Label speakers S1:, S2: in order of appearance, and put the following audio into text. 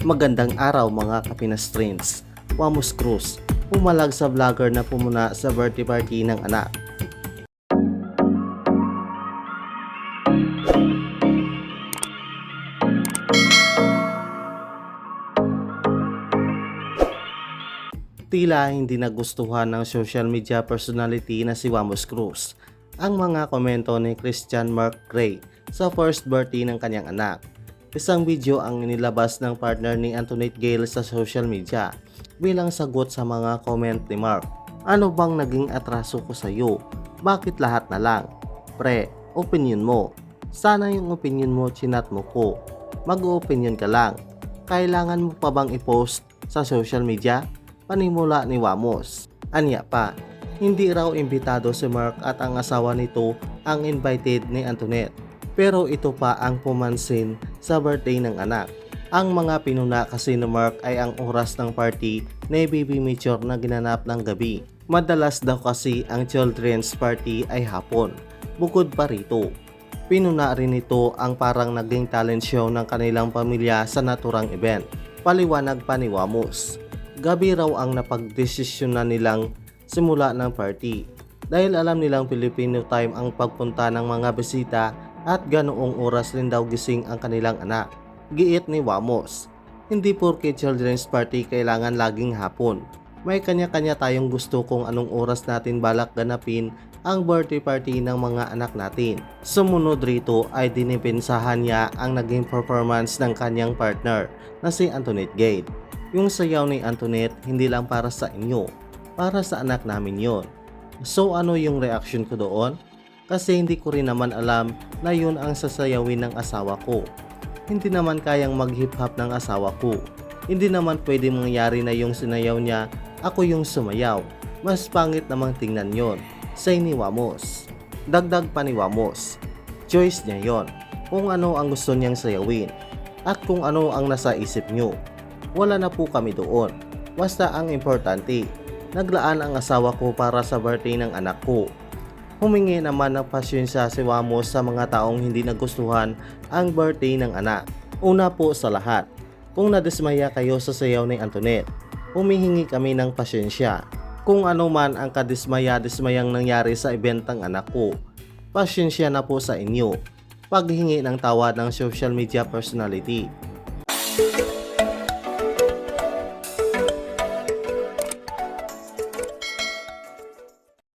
S1: Magandang araw mga Kapinas Trends. Wamos Cruz, pumalag sa vlogger na pumuna sa birthday party ng anak. Tila hindi nagustuhan ng social media personality na si Wamos Cruz ang mga komento ni Christian Mark Gray sa first birthday ng kanyang anak. Isang video ang inilabas ng partner ni Antoinette Gale sa social media bilang sagot sa mga comment ni Mark. Ano bang naging atraso ko sa iyo? Bakit lahat na lang? Pre, opinion mo. Sana yung opinion mo chinat mo ko. Mag-opinion ka lang. Kailangan mo pa bang i-post sa social media? Panimula ni Wamos. Anya pa, hindi raw imbitado si Mark at ang asawa nito ang invited ni Antoinette. Pero ito pa ang pumansin sa birthday ng anak. Ang mga pinuna kasi ni Mark ay ang oras ng party na baby mature na ginanap ng gabi. Madalas daw kasi ang children's party ay hapon. Bukod pa rito, pinuna rin ito ang parang naging talent show ng kanilang pamilya sa naturang event. Paliwanag pa ni Wamos. Gabi raw ang napagdesisyonan nilang simula ng party dahil alam nilang Filipino time ang pagpunta ng mga bisita at ganoong oras rin daw gising ang kanilang anak. Giit ni Wamos, hindi porke children's party kailangan laging hapon. May kanya-kanya tayong gusto kung anong oras natin balak ganapin ang birthday party ng mga anak natin. Sumunod rito ay dinipensahan niya ang naging performance ng kanyang partner na si Antoinette Gale. Yung sayaw ni Antoinette hindi lang para sa inyo, para sa anak namin yon. So ano yung reaction ko doon? Kasi hindi ko rin naman alam na yun ang sasayawin ng asawa ko. Hindi naman kayang mag-hip hop ng asawa ko. Hindi naman pwede mangyari na yung sinayaw niya, ako yung sumayaw. Mas pangit namang tingnan yon, say ni Wamos. Dagdag pa ni Wamos, choice niya yon, kung ano ang gusto niyang sayawin at kung ano ang nasa isip niyo. Wala na po kami doon. Basta ang importante, naglaan ang asawa ko para sa birthday ng anak ko. Humingi naman ng pasyensya si Wamos sa mga taong hindi nagustuhan ang birthday ng anak. Una po sa lahat, kung nadismaya kayo sa sayaw ni Antoinette, humihingi kami ng pasyensya. Kung ano man ang kadismaya-dismayang nangyari sa event ng anak ko, pasyensya na po sa inyo. Paghingi ng tawad ng social media personality.